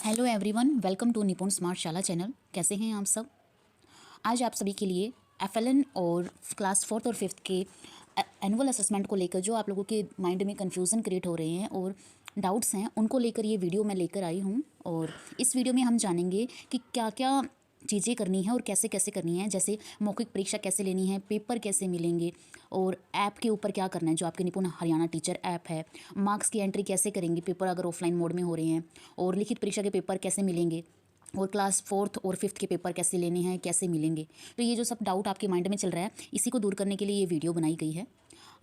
Hello everyone, welcome to निपुण smart शाला channel. कैसे हैं आप सब। आज आप सभी के लिए एफएलएन और क्लास 4th और 5th के एनुअल असेसमेंट को लेकर जो आप लोगों के माइंड में कन्फ्यूज़न क्रिएट हो रहे हैं और डाउट्स हैं, उनको लेकर ये वीडियो मैं लेकर आई हूँ। और इस वीडियो में हम जानेंगे कि क्या क्या चीज़ें करनी है और कैसे कैसे करनी है, जैसे मौखिक परीक्षा कैसे लेनी है, पेपर कैसे मिलेंगे और ऐप के ऊपर क्या करना है जो आपके निपुण हरियाणा टीचर ऐप है, मार्क्स की एंट्री कैसे करेंगे पेपर अगर ऑफलाइन मोड में हो रहे हैं, और लिखित परीक्षा के पेपर कैसे मिलेंगे, और क्लास 4th और 5th के पेपर कैसे लेने हैं, कैसे मिलेंगे। तो ये जो सब डाउट आपके माइंड में चल रहा है, इसी को दूर करने के लिए ये वीडियो बनाई गई है।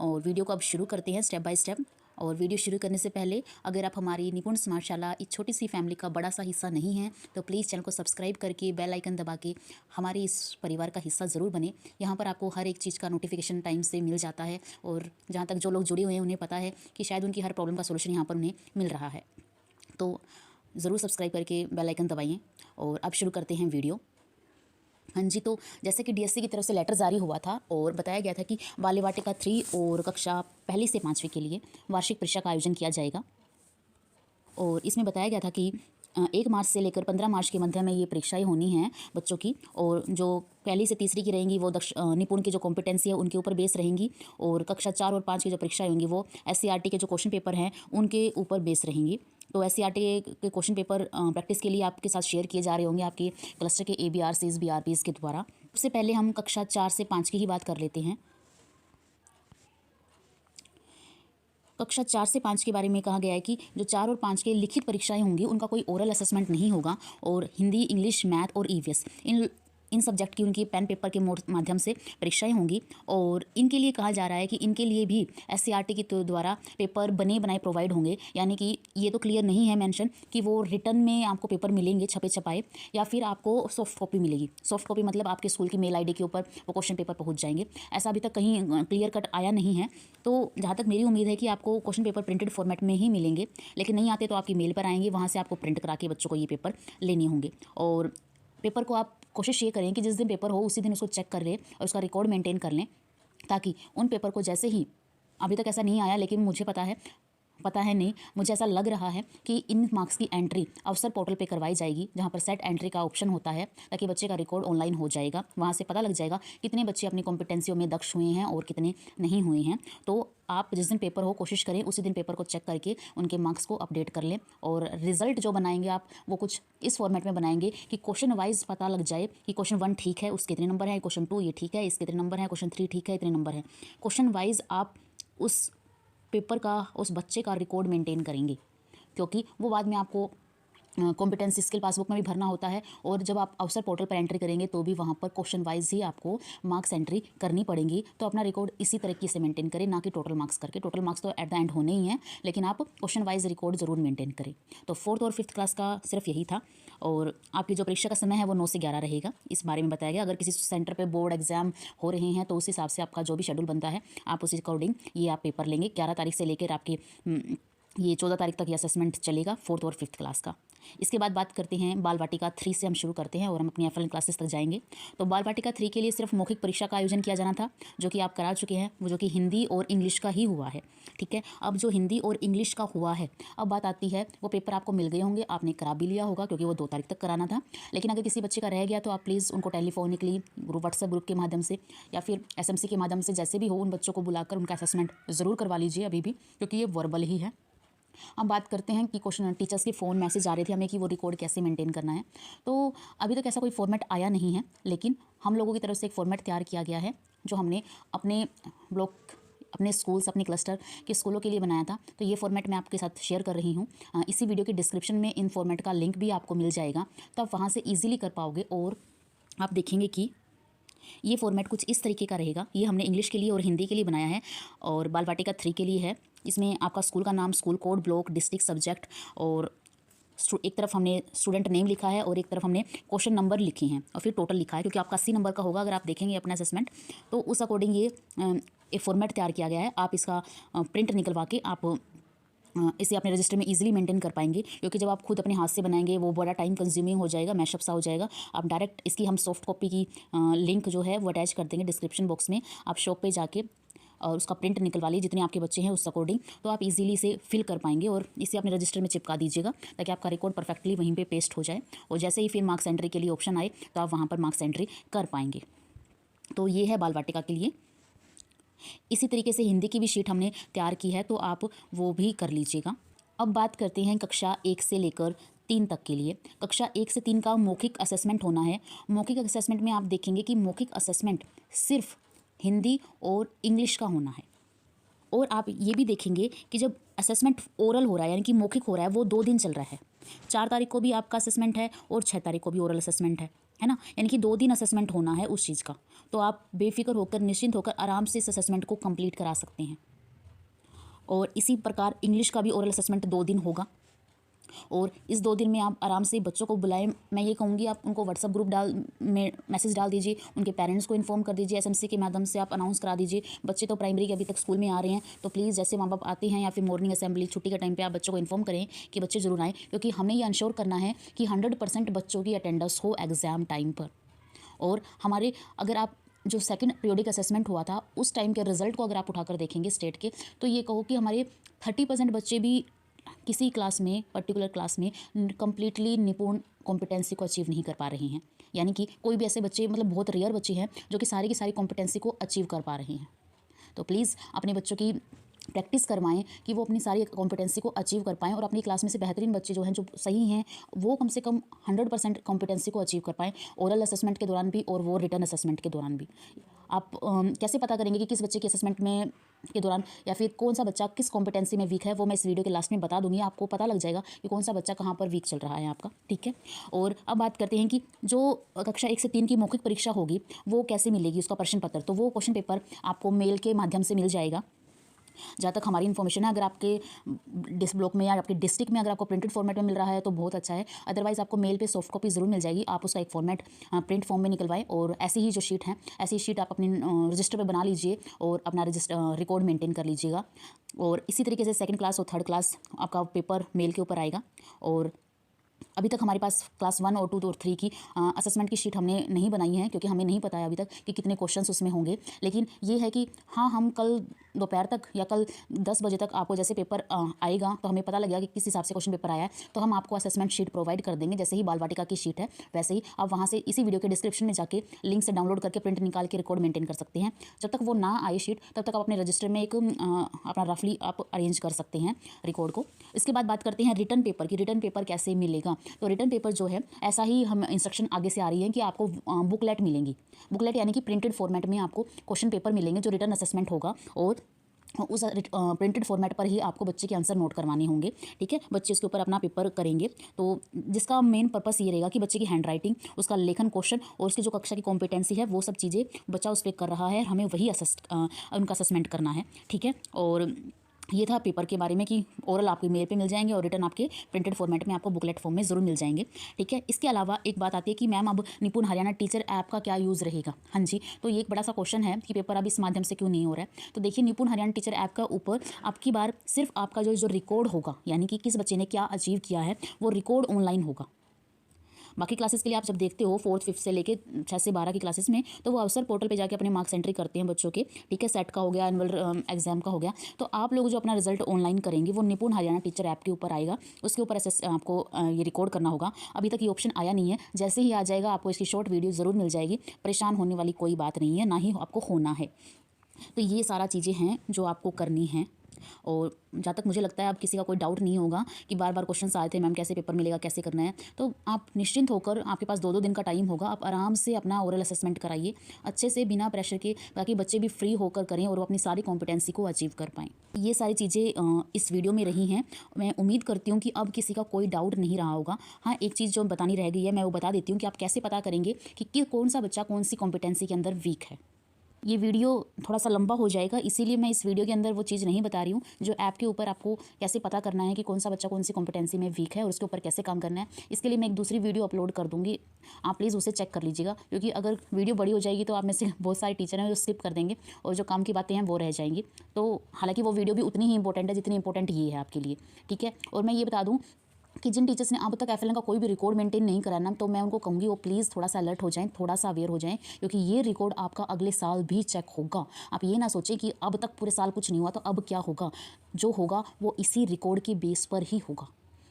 और वीडियो को अब शुरू करते हैं स्टेप बाय स्टेप। और वीडियो शुरू करने से पहले अगर आप हमारी निपुण स्मार्ट शाला इस छोटी सी फैमिली का बड़ा सा हिस्सा नहीं है तो प्लीज़ चैनल को सब्सक्राइब करके बेल आइकन दबा के हमारे इस परिवार का हिस्सा ज़रूर बने। यहाँ पर आपको हर एक चीज़ का नोटिफिकेशन टाइम से मिल जाता है, और जहाँ तक जो लोग जुड़े हुए हैं उन्हें पता है कि शायद उनकी हर प्रॉब्लम का सोल्यूशन यहाँ पर उन्हें मिल रहा है। तो ज़रूर सब्सक्राइब करके बेल आइकन दबाइए। और अब शुरू करते हैं वीडियो। हाँ जी, तो जैसे कि डीएससी की तरफ से लेटर जारी हुआ था और बताया गया था कि बाल्य वाटिका 3 और कक्षा 1 से 5वीं के लिए वार्षिक परीक्षा का आयोजन किया जाएगा। और इसमें बताया गया था कि 1 मार्च से लेकर 15 मार्च के मध्य में ये परीक्षाएं होनी हैं बच्चों की, और जो 1 से 3 की रहेंगी वो निपुण की जो कॉम्पिटेंसी है उनके ऊपर बेस रहेंगी, और कक्षा 4 और 5 की जो परीक्षाएं होंगी वो SCERT के जो क्वेश्चन पेपर हैं उनके ऊपर बेस रहेंगी। तो SCERT के क्वेश्चन पेपर प्रैक्टिस के लिए आपके साथ शेयर किए जा रहे होंगे आपके क्लस्टर के ABRCs BRPs के द्वारा। सबसे पहले हम कक्षा 4 से 5 की ही बात कर लेते हैं। कक्षा 4 से 5 के बारे में कहा गया है कि जो 4 और 5 के लिखित परीक्षाएं होंगी उनका कोई ओरल असेसमेंट नहीं होगा, और हिंदी, इंग्लिश, मैथ और EVS इन सब्जेक्ट की उनकी पेन पेपर के माध्यम से परीक्षाएं होंगी। और इनके लिए कहा जा रहा है कि इनके लिए भी SCERT के द्वारा पेपर बने बनाए प्रोवाइड होंगे, यानी कि ये तो क्लियर नहीं है मेंशन कि वो रिटर्न में आपको पेपर मिलेंगे छपे छपाए या फिर आपको सॉफ्ट कॉपी मिलेगी। सॉफ्ट कॉपी मतलब आपके स्कूल की मेल ID के ऊपर वो क्वेश्चन पेपर पहुँच जाएंगे। ऐसा अभी तक कहीं क्लियर कट आया नहीं है। तो जहाँ तक मेरी उम्मीद है कि आपको क्वेश्चन पेपर प्रिंटेड फॉर्मेट में ही मिलेंगे, लेकिन नहीं आते तो आपकी मेल पर आएंगे, वहाँ से आपको प्रिंट करा के बच्चों को ये पेपर लेने होंगे। और पेपर को आप कोशिश ये करें कि जिस दिन पेपर हो उसी दिन उसको चेक कर लें और उसका रिकॉर्ड मेंटेन कर लें, ताकि उन पेपर को जैसे ही, अभी तक ऐसा नहीं आया लेकिन मुझे पता है नहीं, मुझे ऐसा लग रहा है कि इन मार्क्स की एंट्री अवसर पोर्टल पे करवाई जाएगी, जहां पर सेट एंट्री का ऑप्शन होता है, ताकि बच्चे का रिकॉर्ड ऑनलाइन हो जाएगा। वहां से पता लग जाएगा कितने बच्चे अपनी कॉम्पिटेंसियों में दक्ष हुए हैं और कितने नहीं हुए हैं। तो आप जिस दिन पेपर हो कोशिश करें उसी दिन पेपर को चेक करके उनके मार्क्स को अपडेट कर लें। और रिजल्ट जो बनाएंगे आप वो कुछ इस फॉर्मेट में बनाएंगे कि क्वेश्चन वाइज पता लग जाए कि क्वेश्चन 1 ठीक है, उसके इतने नंबर है, क्वेश्चन 2 ये ठीक है, इसके इतने नंबर है, क्वेश्चन 3 ठीक है, इतने नंबर है। क्वेश्चन वाइज आप उस पेपर का, उस बच्चे का रिकॉर्ड मेंटेन करेंगे, क्योंकि वो बाद में आपको कॉम्पिटेंस स्किल पासबुक में भी भरना होता है। और जब आप अवसर पोर्टल पर एंट्री करेंगे तो भी वहाँ पर क्वेश्चन वाइज ही आपको मार्क्स एंट्री करनी पड़ेगी। तो अपना रिकॉर्ड इसी तरीके से मेंटेन करें, ना कि टोटल मार्क्स करके। टोटल मार्क्स तो एट द एंड होने ही हैं, लेकिन आप क्वेश्चन वाइज रिकॉर्ड जरूर मेंटेन करें। तो 4th और 5th क्लास का सिर्फ यही था। और आपकी जो परीक्षा का समय है वो 9 से 11 रहेगा, इस बारे में बताया गया। अगर किसी सेंटर पर बोर्ड एग्जाम हो रहे हैं तो उस हिसाब से आपका जो भी शेड्यूल बनता है आप उसी अकॉर्डिंग ये आप पेपर लेंगे। 11 तारीख से लेकर आपके ये 14 तारीख तक ये असेसमेंट चलेगा 4th और 5th क्लास का। इसके बाद बात करते हैं बाल वाटिका 3 से हम शुरू करते हैं और हम अपनी एफएलएन क्लासेस तक जाएंगे। तो बाल वाटिका 3 के लिए सिर्फ मौखिक परीक्षा का आयोजन किया जाना था, जो कि आप करा चुके हैं, वो जो कि हिंदी और इंग्लिश का ही हुआ है। ठीक है, अब जो हिंदी और इंग्लिश का हुआ है, अब बात आती है वो पेपर आपको मिल गए होंगे, आपने करा भी लिया होगा क्योंकि वो 2 तारीख तक कराना था। लेकिन अगर किसी बच्चे का रह गया तो आप प्लीज़ उनको टेलीफोनिकली व्हाट्सएप ग्रुप के माध्यम से या फिर SMC के माध्यम से, जैसे भी हो, उन बच्चों को बुलाकर उनका असेसमेंट ज़रूर करवा लीजिए अभी भी, क्योंकि ये वर्बल ही है। अब बात करते हैं कि क्वेश्चन टीचर्स के फ़ोन मैसेज आ रहे थे हमें कि वो रिकॉर्ड कैसे मेंटेन करना है। तो अभी तक ऐसा कोई फॉर्मेट आया नहीं है, लेकिन हम लोगों की तरफ से एक फॉर्मेट तैयार किया गया है जो हमने अपने ब्लॉक, अपने स्कूल्स, अपने क्लस्टर के स्कूलों के लिए बनाया था। तो ये फॉर्मेट मैं आपके साथ शेयर कर रही हूँ। इसी वीडियो के डिस्क्रिप्शन में इन फॉर्मेट का लिंक भी आपको मिल जाएगा, तो आप वहाँ से ईजिली कर पाओगे। और आप देखेंगे कि ये फॉर्मेट कुछ इस तरीके का रहेगा। ये हमने इंग्लिश के लिए और हिंदी के लिए बनाया है और बाल वाटिका 3 के लिए है। इसमें आपका स्कूल का नाम, school code, block, district, subject, और एक तरफ हमने स्टूडेंट नेम लिखा है और एक तरफ हमने क्वेश्चन नंबर लिखे हैं और फिर टोटल लिखा है, क्योंकि आपका 80 नंबर का होगा अगर आप देखेंगे अपना असेसमेंट। तो उस अकॉर्डिंग ये एक फॉर्मेट तैयार किया गया है। आप इसका प्रिंट निकलवा के आप इसे अपने रजिस्टर में इजीली मेंटेन कर पाएंगे, क्योंकि जब आप खुद अपने हाथ से बनाएंगे वो बड़ा टाइम कंज्यूमिंग हो जाएगा, मैशअप सा हो जाएगा। आप डायरेक्ट इसकी हम सॉफ्ट कॉपी की लिंक जो है वो अटैच कर देंगे डिस्क्रिप्शन बॉक्स में। आप शॉप पे जाके और उसका प्रिंट निकलवा लीजिए जितने आपके बच्चे हैं उस अकॉर्डिंग, तो आप इजीली इसे फिल कर पाएंगे और इसे अपने रजिस्टर में चिपका दीजिएगा ताकि आपका रिकॉर्ड परफेक्टली वहीं पे पेस्ट हो जाए और जैसे ही फिर मार्क्स एंट्री के लिए ऑप्शन आए तो आप वहाँ पर मार्क्स एंट्री कर पाएंगे। तो ये है बाल वाटिका के लिए। इसी तरीके से हिंदी की भी शीट हमने तैयार की है, तो आप वो भी कर लीजिएगा। अब बात करते हैं कक्षा 1 से लेकर 3 तक के लिए। कक्षा 1 से 3 का मौखिक असेसमेंट होना है। मौखिक असेसमेंट में आप देखेंगे कि मौखिक असेसमेंट सिर्फ हिंदी और इंग्लिश का होना है। और आप ये भी देखेंगे कि जब असेसमेंट ओरल हो रहा है यानी कि मौखिक हो रहा है वो 2 दिन चल रहा है। 4 तारीख को भी आपका असेसमेंट है और 6 तारीख को भी ओरल असेसमेंट है ना, यानी कि 2 दिन असेसमेंट होना है उस चीज़ का। तो आप बेफिक्र होकर निश्चिंत होकर आराम से इस असेसमेंट को कंप्लीट करा सकते हैं। और इसी प्रकार इंग्लिश का भी ओरल असेसमेंट 2 दिन होगा और इस 2 दिन में आप आराम से बच्चों को बुलाएं। मैं ये कहूँगी आप उनको व्हाट्सअप ग्रुप में मैसेज डाल दीजिए, उनके पेरेंट्स को इन्फॉर्म कर दीजिए, एसएमसी के माध्यम से आप अनाउंस करा दीजिए। बच्चे तो प्राइमरी के अभी तक स्कूल में आ रहे हैं, तो प्लीज़ जैसे माँ बाप आते हैं या फिर मॉर्निंग असेंबली छुट्टी के टाइम पर आप बच्चों को इन्फॉर्म करें कि बच्चे जरूर आएँ, क्योंकि हमें ये इंश्योर करना है कि 100% बच्चों की अटेंडेंस हो एग्ज़ाम टाइम पर। और हमारे अगर आप जो सेकंड पीरियोडिक असेसमेंट हुआ था उस टाइम के रिजल्ट को अगर आप उठाकर देखेंगे स्टेट के, तो ये कहो कि हमारे 30% बच्चे भी किसी क्लास में पर्टिकुलर क्लास में कम्प्लीटली निपुण कॉम्पिटेंसी को अचीव नहीं कर पा रहे हैं। यानी कि कोई भी ऐसे बच्चे मतलब बहुत रेयर बच्चे हैं जो कि सारी की सारी कॉम्पिटेंसी को अचीव कर पा रहे हैं। तो प्लीज़ अपने बच्चों की प्रैक्टिस करवाएं कि वो अपनी सारी कॉम्पिटेंसी को अचीव कर पाएँ और अपनी क्लास में से बेहतरीन बच्चे जो हैं जो सही हैं वो कम से कम 100% कॉम्पिटेंसी को अचीव कर पाएँ, ओरल असेसमेंट के दौरान भी और वो रिटर्न असेसमेंट के दौरान भी। आप कैसे पता करेंगे कि किस बच्चे के असेसमेंट में के दौरान या फिर कौन सा बच्चा किस कॉम्पिटेंसी में वीक है, वो मैं इस वीडियो के लास्ट में बता दूंगी। आपको पता लग जाएगा कि कौन सा बच्चा कहाँ पर वीक चल रहा है आपका, ठीक है। और अब बात करते हैं कि जो कक्षा 1 से 3 की मौखिक परीक्षा होगी वो कैसे मिलेगी, उसका प्रश्न पत्र। तो वो क्वेश्चन पेपर आपको मेल के माध्यम से मिल जाएगा। जहाँ तक हमारी इन्फॉर्मेशन है, अगर आपके डिस ब्लॉक में या आपके डिस्ट्रिक्ट में अगर आपको प्रिंटेड फॉर्मेट में मिल रहा है तो बहुत अच्छा है, अदरवाइज़ आपको मेल पे सॉफ्ट कॉपी ज़रूर मिल जाएगी। आप उसका एक फॉर्मेट प्रिंट फॉर्म में निकलवाएं और ऐसी ही जो शीट है ऐसी शीट आप अपनी रजिस्टर पे बना लीजिए और अपना रिकॉर्ड मेंटेन कर लीजिएगा। और इसी तरीके से सेकंड क्लास और थर्ड क्लास आपका पेपर मेल के ऊपर आएगा। और अभी तक हमारे पास क्लास 1 और 2 और 3 की असेसमेंट की शीट हमने नहीं बनाई है, क्योंकि हमें नहीं पता है अभी तक कि कितने क्वेश्चंस उसमें होंगे। लेकिन ये है कि हाँ, हम कल दोपहर तक या कल 10 बजे तक आपको जैसे पेपर आएगा तो हमें पता लगेगा कि किस हिसाब से क्वेश्चन पेपर आया है, तो हम आपको असेसमेंट शीट प्रोवाइड कर देंगे। जैसे ही बाल वाटिका की शीट है वैसे ही आप वहाँ से इसी वीडियो के डिस्क्रिप्शन में जाके लिंक से डाउनलोड करके प्रिंट निकाल के रिकॉर्ड मेंटेन कर सकते हैं। जब तक वो ना आए शीट तब तक आप अपने रजिस्टर में एक अपना रफली आप अरेंज कर सकते हैं रिकॉर्ड को। इसके बाद बात करते हैं रिटर्न पेपर की। रिटर्न पेपर कैसे मिलेगा, तो रिटर्न पेपर जो है ऐसा ही हम इंस्ट्रक्शन आगे से आ रही है कि आपको बुकलेट मिलेंगी। बुकलेट यानी कि प्रिंटेड फॉर्मेट में आपको क्वेश्चन पेपर मिलेंगे जो रिटर्न असेसमेंट होगा और उस प्रिंटेड फॉर्मेट पर ही आपको बच्चे के आंसर नोट करवाने होंगे, ठीक है। बच्चे उसके ऊपर अपना पेपर करेंगे, तो जिसका मेन पर्पस ये रहेगा कि बच्चे की हैंड राइटिंग, उसका लेखन क्वेश्चन और उसकी जो कक्षा की कॉम्पिटेंसी है वो सब चीज़ें बच्चा उस पर कर रहा है, हमें वही उनका असेसमेंट करना है, ठीक है। और ये था पेपर के बारे में कि ओरल आपके मेल पे मिल जाएंगे और रिटर्न आपके प्रिंटेड फॉर्मेट में आपको बुकलेट फॉर्म में ज़रूर मिल जाएंगे, ठीक है। इसके अलावा एक बात आती है कि मैम अब निपुण हरियाणा टीचर ऐप का क्या यूज़ रहेगा। हाँ जी, तो ये एक बड़ा सा क्वेश्चन है कि पेपर अब इस माध्यम से क्यों नहीं हो रहा है। तो देखिए, निपुण हरियाणा टीचर ऐप का ऊपर आपकी बार सिर्फ आपका जो रिकॉर्ड होगा, यानी कि किस बच्चे ने क्या अचीव किया है, वो रिकॉर्ड ऑनलाइन होगा। बाकी क्लासेस के लिए आप जब देखते हो 4th 5th से लेके 6 से 12 की क्लासेस में, तो वो अवसर पोर्टल पे जाके अपने मार्क्स एंट्री करते हैं बच्चों के, ठीक है। सेट का हो गया, एनुअल एग्जाम का हो गया। तो आप लोग जो अपना रिजल्ट ऑनलाइन करेंगे वो निपुण हरियाणा टीचर ऐप के ऊपर आएगा, उसके ऊपर आपको ये रिकॉर्ड करना होगा। अभी तक ये ऑप्शन आया नहीं है, जैसे ही आ जाएगा आपको इसकी शॉर्ट वीडियो ज़रूर मिल जाएगी। परेशान होने वाली कोई बात नहीं है, ना ही आपको होना है। तो ये सारा चीज़ें हैं जो आपको करनी हैं। और जहाँ तक मुझे लगता है अब किसी का कोई डाउट नहीं होगा कि बार बार क्वेश्चन आए थे मैम कैसे पेपर मिलेगा, कैसे करना है। तो आप निश्चिंत होकर, आपके पास 2-2 दिन का टाइम होगा, आप आराम से अपना ओरल असेसमेंट कराइए अच्छे से, बिना प्रेशर के, ताकि बच्चे भी फ्री होकर करें और वो अपनी सारी कॉम्पिटेंसी को अचीव कर पाएँ। ये सारी चीज़ें इस वीडियो में रही हैं। मैं उम्मीद करती हूँ कि अब किसी का कोई डाउट नहीं रहा होगा। हाँ, एक चीज़ जो बतानी रह गई है, मैं वो बता देती हूँ कि आप कैसे पता करेंगे कि कौन सा बच्चा कौन सी कॉम्पिटेंसी के अंदर वीक है। ये वीडियो थोड़ा सा लंबा हो जाएगा, इसीलिए मैं इस वीडियो के अंदर वो चीज़ नहीं बता रही हूँ जो ऐप के ऊपर आपको कैसे पता करना है कि कौन सा बच्चा कौन सी कॉम्पिटेंसी में वीक है और उसके ऊपर कैसे काम करना है। इसके लिए मैं एक दूसरी वीडियो अपलोड कर दूँगी, आप प्लीज़ उसे चेक कर लीजिएगा, क्योंकि अगर वीडियो बड़ी हो जाएगी तो आप में से बहुत सारे टीचर हैं जो स्किप कर देंगे और जो काम की बातें हैं वो रह जाएंगी। तो हालाँकि वो वीडियो भी उतनी ही इंपॉर्टेंट है जितनी इंपॉर्टेंट ये है आपके लिए, ठीक है। और मैं ये बता दूँ कि जिन टीचर्स ने अब तक एफएलएन का कोई भी रिकॉर्ड मेंटेन नहीं करा ना, तो मैं उनको कहूँगी वो प्लीज़ थोड़ा सा अलर्ट हो जाएं, थोड़ा सा अवेयर हो जाएं, क्योंकि ये रिकॉर्ड आपका अगले साल भी चेक होगा। आप ये ना सोचें कि अब तक पूरे साल कुछ नहीं हुआ तो अब क्या होगा। जो होगा वो इसी रिकॉर्ड के बेस पर ही होगा,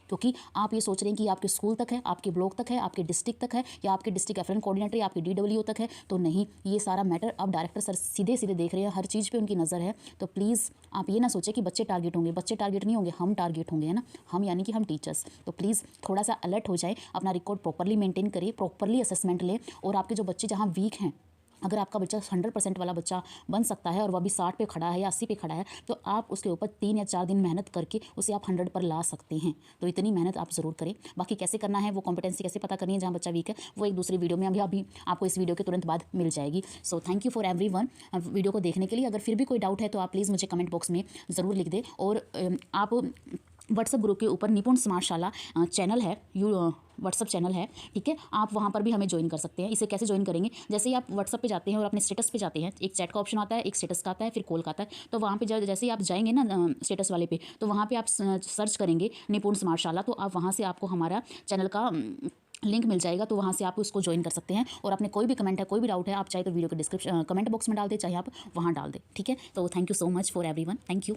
क्योंकि आप ये सोच रहे हैं कि आपके स्कूल तक है, आपके ब्लॉक तक है, आपके डिस्ट्रिक्ट तक है, या आपके डिस्ट्रिक्ट एफएलएन कोऑर्डिनेटर या आपके डीडब्ल्यू तक है, तो नहीं, ये सारा मैटर अब डायरेक्टर सर सीधे सीधे देख रहे हैं, हर चीज़ पे उनकी नज़र है। तो प्लीज़ आप ये ना सोचें कि बच्चे टारगेट होंगे, बच्चे टारगेट नहीं होंगे, हम टारगेट होंगे, है ना, हम यानी कि हम टीचर्स। तो प्लीज़ थोड़ा सा अलर्ट हो जाए, अपना रिकॉर्ड प्रॉपरली मेंटेन करिए, प्रॉपरली असेसमेंट लें, और आपके जो बच्चे जहाँ वीक हैं, अगर आपका बच्चा 100% वाला बच्चा बन सकता है और वह अभी 60 पे खड़ा है या 80 पे खड़ा है, तो आप उसके ऊपर 3 या 4 दिन मेहनत करके उसे आप 100 पर ला सकते हैं। तो इतनी मेहनत आप ज़रूर करें। बाकी कैसे करना है, वो कॉम्पिटेंसी कैसे पता करनी है जहाँ बच्चा वीक है, वो एक दूसरी वीडियो में अभी आपको इस वीडियो के तुरंत बाद मिल जाएगी। So thank you for everyone video को देखने के लिए। अगर फिर भी कोई डाउट है तो आप प्लीज़ मुझे कमेंट बॉक्स में ज़रूर लिख दें, और आप व्हाट्सएप ग्रुप के ऊपर निपुण स्मार्टशाला चैनल है, व्हाट्सअप चैनल है, ठीक है, आप वहाँ पर भी हमें ज्वाइन कर सकते हैं। इसे कैसे ज्वाइन करेंगे, जैसे ही आप व्हाट्सअप पे जाते हैं और अपने स्टेटस पे जाते हैं, एक चैट का ऑप्शन आता है, एक स्टेटस का आता है, फिर कॉल का आता है। तो वहाँ पे जैसे ही आप जाएंगे ना स्टेटस वाले पे, तो वहाँ पे आप सर्च करेंगे निपुण स्मार्टशाला, तो आप वहाँ से आपको हमारा चैनल का लिंक मिल जाएगा, तो वहाँ से आप उसको ज्वाइन कर सकते हैं। और अपने कोई भी कमेंट है, कोई भी डाउट है, आप चाहे तो वीडियो के डिस्क्रिप्शन कमेंट बॉक्स में डाल दें, चाहे आप वहाँ डाल दें, ठीक है। तो thank you so much for everyone, thank you.